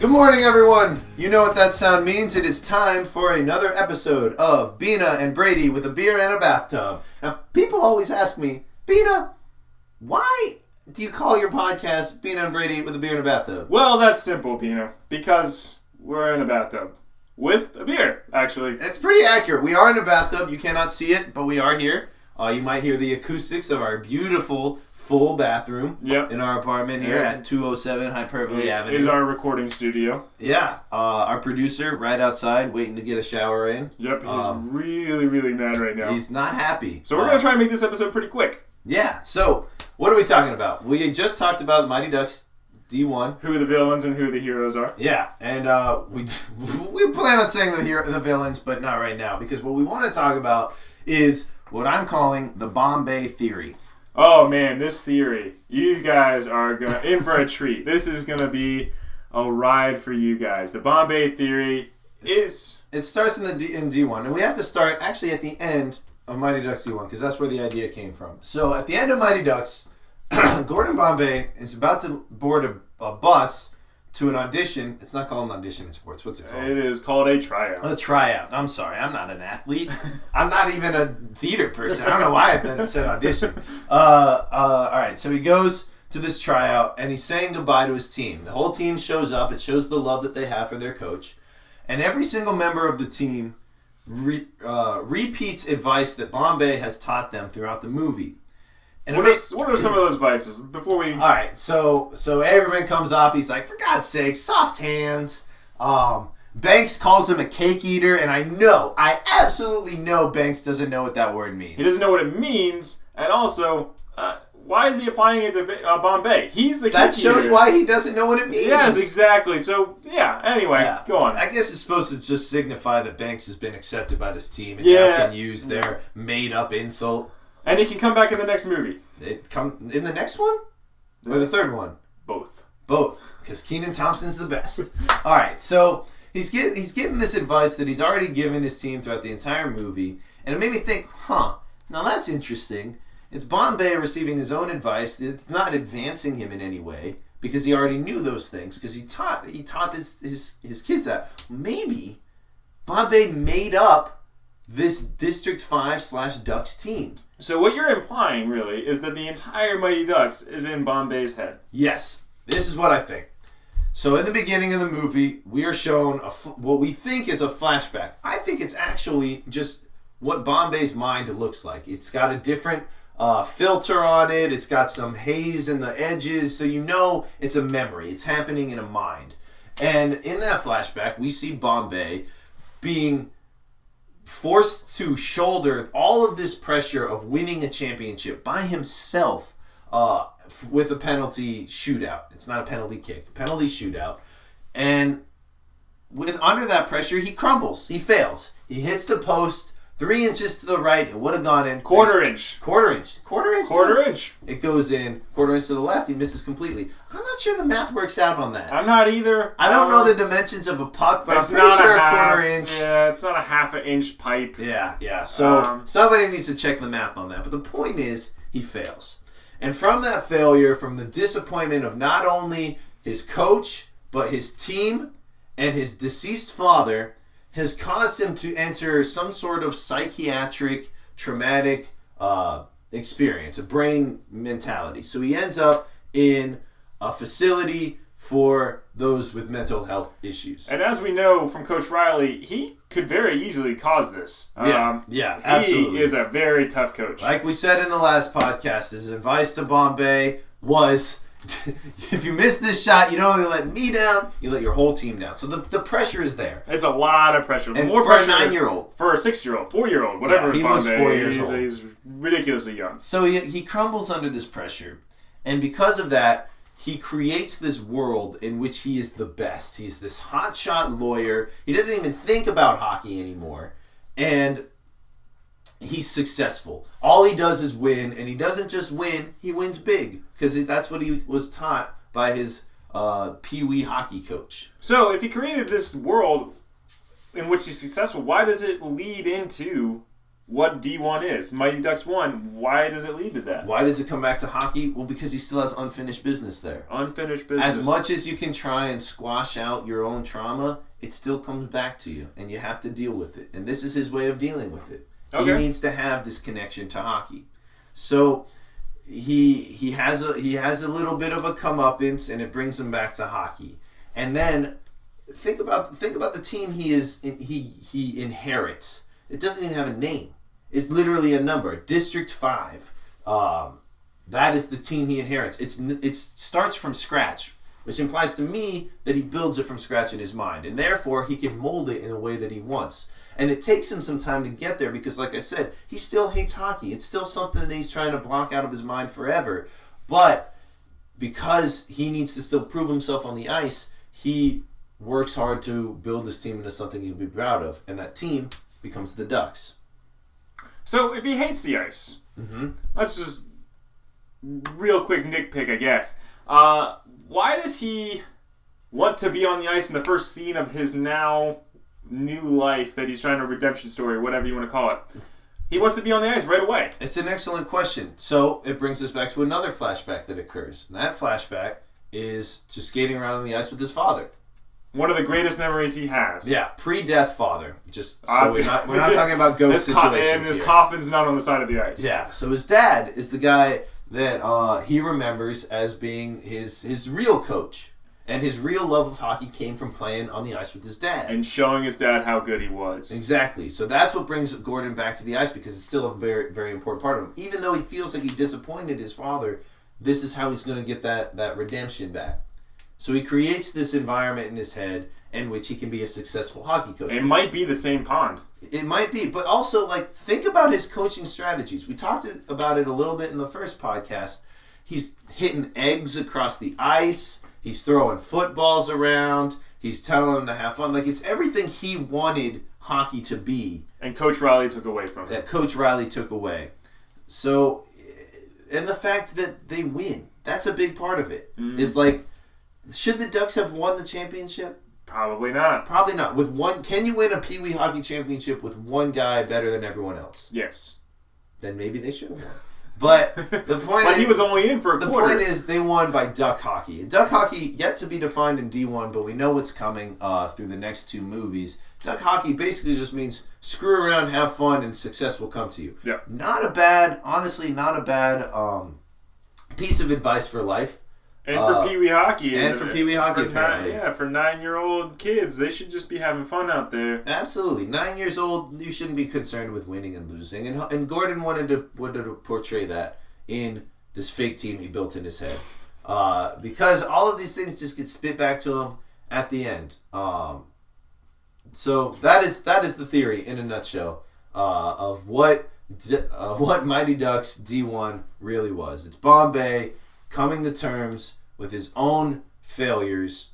Good morning, everyone. You know what that sound means. It is time for another episode of Bina and Brady with a beer and a bathtub. Now, people always ask me, Bina, why do you call your podcast Bina and Brady with a beer and a bathtub? Well, that's simple, Bina. Because we're in a bathtub. With a beer, actually. It's pretty accurate. We are in a bathtub. You cannot see it, but we are here. You might hear the acoustics of our beautiful full bathroom in our apartment here at 207 Hyperbole Avenue. It is our recording studio. Yeah. Our producer right outside waiting to get a shower in. Yep, he's really, really mad right now. He's not happy. So we're going to try and make this episode pretty quick. Yeah. So, what are we talking about? We just talked about the Mighty Ducks D1. Who the villains and who the heroes are. Yeah. And we plan on saying the villains, but not right now. Because what we want to talk about is what I'm calling the Bombay theory. Oh man, this theory. You guys are in for a treat. This is going to be a ride for you guys. The Bombay theory is... It starts in D1, and we have to start actually at the end of Mighty Ducks D1, because that's where the idea came from. So at the end of Mighty Ducks, Gordon Bombay is about to board a bus to an audition. It's not called an audition in sports. What's it called? It is called a tryout. A tryout. I'm sorry. I'm not an athlete. I'm not even a theater person. I don't know why I said audition. All right. So he goes to this tryout, and he's saying goodbye to his team. The whole team shows up. It shows the love that they have for their coach. And every single member of the team repeats advice that Bombay has taught them throughout the movie. And what are some of those vices before we... All right, so everyone comes up. He's like, for God's sake, soft hands. Banks calls him a cake eater, and I absolutely know Banks doesn't know what that word means. He doesn't know what it means, and also, why is he applying it to Bombay? He's the cake eater. That shows why he doesn't know what it means. Yes, exactly. So, anyway, go on. I guess it's supposed to just signify that Banks has been accepted by this team and now can use their made-up insult. And he can come back in the next movie. In the next one? Or the third one? Both. Because Kenan Thompson's the best. All right, so he's getting this advice that he's already given his team throughout the entire movie, and it made me think, now that's interesting. It's Bombay receiving his own advice. It's not advancing him in any way because he already knew those things because he taught his kids that. Maybe Bombay made up this District 5/Ducks team. So what you're implying, really, is that the entire Mighty Ducks is in Bombay's head. Yes. This is what I think. So in the beginning of the movie, we are shown what we think is a flashback. I think it's actually just what Bombay's mind looks like. It's got a different filter on it. It's got some haze in the edges, so you know it's a memory. It's happening in a mind. And in that flashback, we see Bombay being forced to shoulder all of this pressure of winning a championship by himself with a penalty shootout. It's not a penalty kick, penalty shootout. And under that pressure, he crumbles. He fails. He hits the post 3 inches to the right. It would have gone in. Quarter inch. It goes in. Quarter inch to the left. He misses completely. I'm not sure the math works out on that. I'm not either. I don't know the dimensions of a puck, but I'm pretty sure a quarter inch. Yeah, it's not a half an inch pipe. Yeah. So somebody needs to check the math on that. But the point is, he fails. And from that failure, from the disappointment of not only his coach, but his team and his deceased father, has caused him to enter some sort of psychiatric, traumatic experience, a brain mentality. So he ends up in a facility for those with mental health issues. And as we know from Coach Riley, he could very easily cause this. Yeah, absolutely. He is a very tough coach. Like we said in the last podcast, his advice to Bombay was, if you miss this shot, you don't only let me down, you let your whole team down. So the pressure is there. It's a lot of pressure. And more for pressure a 9-year-old. For a 6-year-old, 4-year-old, whatever. He looks 4 years old. He's ridiculously young. So he crumbles under this pressure. And because of that, he creates this world in which he is the best. He's this hotshot lawyer. He doesn't even think about hockey anymore. And he's successful. All he does is win, and he doesn't just win, he wins big. Because that's what he was taught by his Pee-wee hockey coach. So if he created this world in which he's successful, why does it lead into what D1 is. Mighty Ducks 1, why does it lead to that? Why does it come back to hockey? Well, because he still has unfinished business there. Unfinished business. As much as you can try and squash out your own trauma, it still comes back to you, and you have to deal with it. And this is his way of dealing with it. Okay. He needs to have this connection to hockey. So he has a little bit of a comeuppance, and it brings him back to hockey. And then think about the team he inherits. It doesn't even have a name. It's literally a number. District 5. That is the team he inherits. It starts from scratch, which implies to me that he builds it from scratch in his mind, and therefore he can mold it in a way that he wants. And it takes him some time to get there because, like I said, he still hates hockey. It's still something that he's trying to block out of his mind forever. But because he needs to still prove himself on the ice, he works hard to build this team into something he'll be proud of. And that team becomes the Ducks. So if he hates the ice, let's just real quick nitpick, I guess. Why does he want to be on the ice in the first scene of his now new life that he's trying to redemption story, whatever you want to call it? He wants to be on the ice right away. It's an excellent question. So it brings us back to another flashback that occurs. And that flashback is just skating around on the ice with his father. One of the greatest memories he has. Yeah, pre-death father. Just so we're not talking about ghost situations and his here. coffin's not on the side of the ice. Yeah. So his dad is the guy that he remembers as being his real coach, and his real love of hockey came from playing on the ice with his dad and showing his dad how good he was. Exactly. So that's what brings Gordon back to the ice because it's still a very, very important part of him. Even though he feels like he disappointed his father, this is how he's going to get that redemption back. So he creates this environment in his head in which he can be a successful hockey coach. It might be the same pond. It might be, but also think about his coaching strategies. We talked about it a little bit in the first podcast. He's hitting eggs across the ice. He's throwing footballs around. He's telling them to have fun. It's everything he wanted hockey to be. And Coach Riley took away from him. That Coach Riley took away. So, and the fact that they win, that's a big part of it. Is should the Ducks have won the championship? Probably not. Probably not. Can you win a Pee Wee hockey championship with one guy better than everyone else? Yes. Then maybe they should have won. But the point but he was only in for a quarter. The point is they won by duck hockey. Duck hockey yet to be defined in D1, but we know what's coming through the next two movies. Duck hockey basically just means screw around, have fun, and success will come to you. Yeah. Honestly, not a bad piece of advice for life. And for Pee Wee hockey. And for Pee Wee hockey, apparently. For 9-year-old kids. They should just be having fun out there. Absolutely. 9 years old, you shouldn't be concerned with winning and losing. And Gordon wanted to portray that in this fake team he built in his head. Because all of these things just get spit back to him at the end. So that is the theory in a nutshell of what Mighty Ducks D1 really was. It's Bombay coming to terms with his own failures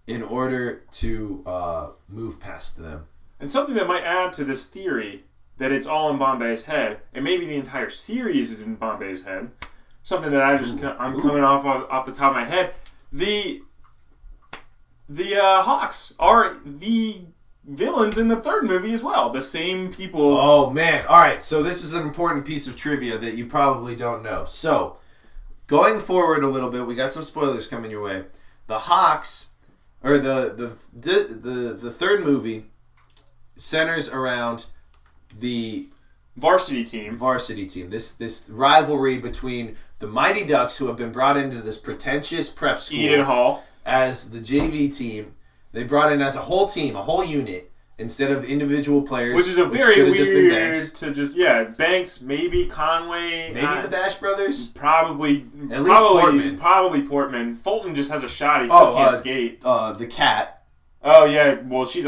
in order to move past them. And something that might add to this theory that it's all in Bombay's head, and maybe the entire series is in Bombay's head. Something that I'm coming off the top of my head. The Hawks are the villains in the third movie as well. The same people. Oh man! All right, so this is an important piece of trivia that you probably don't know. So, going forward a little bit, we got some spoilers coming your way. The Hawks, or the third movie, centers around the varsity team. This rivalry between the Mighty Ducks, who have been brought into this pretentious prep school, Eden Hall, as the JV team. They brought in as a whole team, a whole unit, instead of individual players. Which is a very weird Banks, maybe Conway. Maybe the Bash Brothers? Probably. At least Portman. Probably Portman. Fulton just has a shot. He still can't skate. The Cat. Oh, yeah. Well, she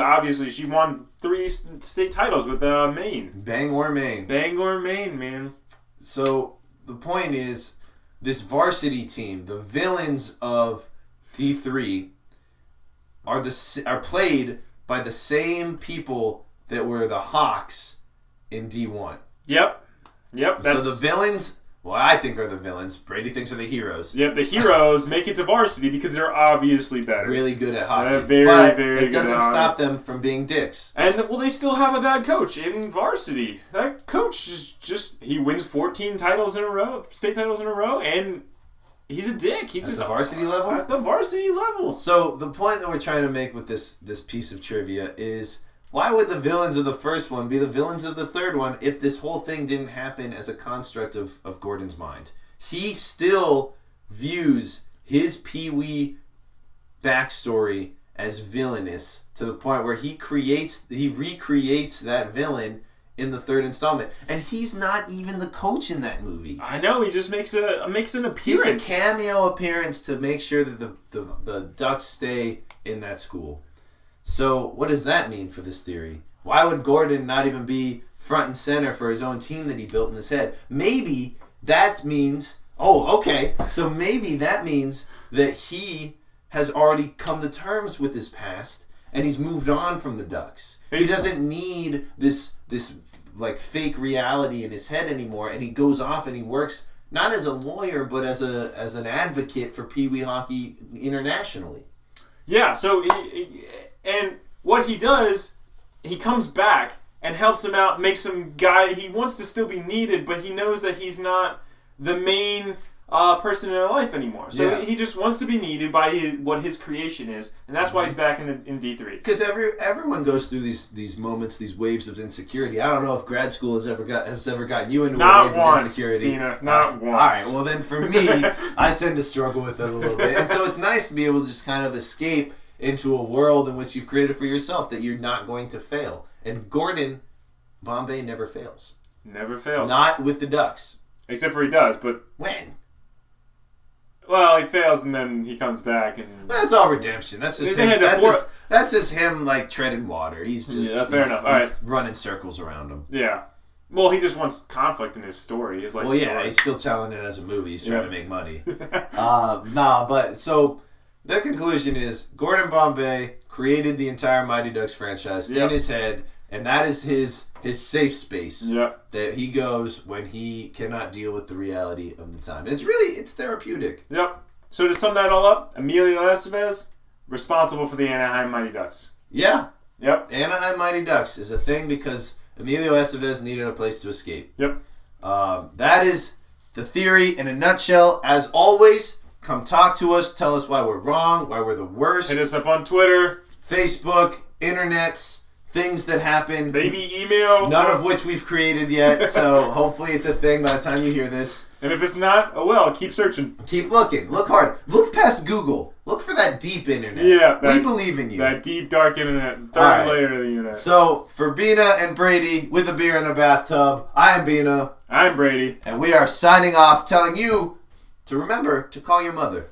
won 3 state titles with Maine. Bangor, Maine, man. So, the point is, this varsity team, the villains of D3, are played by the same people that were the Hawks in D1. Yep. So the villains well, I think are the villains. Brady thinks are the heroes. Yep, the heroes make it to varsity because they're obviously better. Really good at hockey. They're very, but very it good doesn't at hockey. stop them from being dicks. And, well, they still have a bad coach in varsity. That coach is he wins 14 titles in a row, state titles in a row, and he's a dick. He At just the varsity level? At the varsity level. So the point that we're trying to make with this piece of trivia is, why would the villains of the first one be the villains of the third one if this whole thing didn't happen as a construct of Gordon's mind? He still views his Pee-wee backstory as villainous to the point where he recreates that villain in the third installment, and he's not even the coach in that movie. I know, he just makes an appearance. He's a cameo appearance to make sure that the Ducks stay in that school. So what does that mean for this theory? Why would Gordon not even be front and center for his own team that he built in his head? Maybe that means, so maybe that means that he has already come to terms with his past and he's moved on from the Ducks. He doesn't need this like fake reality in his head anymore, and he goes off and he works not as a lawyer but as an advocate for Pee Wee hockey internationally. Yeah, so and what he does, he comes back and helps him out, makes him guy. He wants to still be needed, but he knows that he's not the main person in their life anymore. So he just wants to be needed by what his creation is, and that's why he's back in D3. Because everyone goes through these moments, these waves of insecurity. I don't know if grad school has ever gotten you into a wave of insecurity. Bina, not once. All right, well then for me, I tend to struggle with it a little bit, and so it's nice to be able to just kind of escape into a world in which you've created for yourself that you're not going to fail. And Gordon, Bombay never fails. Never fails. Not with the Ducks. Except for he does, but when? Well, he fails and then he comes back and that's all redemption. That's just him. That's just him like treading water. He's just fair enough. All right, running circles around him. Yeah. Well, he just wants conflict in his story. His life. Well, yeah, story. He's still telling it as a movie. He's trying to make money. But so the conclusion is Gordon Bombay created the entire Mighty Ducks franchise in his head, and that is his safe space that he goes when he cannot deal with the reality of the time. And it's therapeutic. Yep. So to sum that all up, Emilio Estevez, responsible for the Anaheim Mighty Ducks. Yeah. Yep. Anaheim Mighty Ducks is a thing because Emilio Estevez needed a place to escape. Yep. That is the theory in a nutshell. As always, come talk to us. Tell us why we're wrong, why we're the worst. Hit us up on Twitter, Facebook, internets, things that happen. Maybe email. None of which we've created yet, so hopefully it's a thing by the time you hear this. And if it's not, oh well, keep searching. Keep looking. Look hard. Look past Google. Look for that deep internet. Yeah. We believe in you. That deep, dark internet. Third layer of the internet. So, for Bina and Brady with a beer in a bathtub, I am Bina. I'm Brady. And we are signing off telling you to remember to call your mother.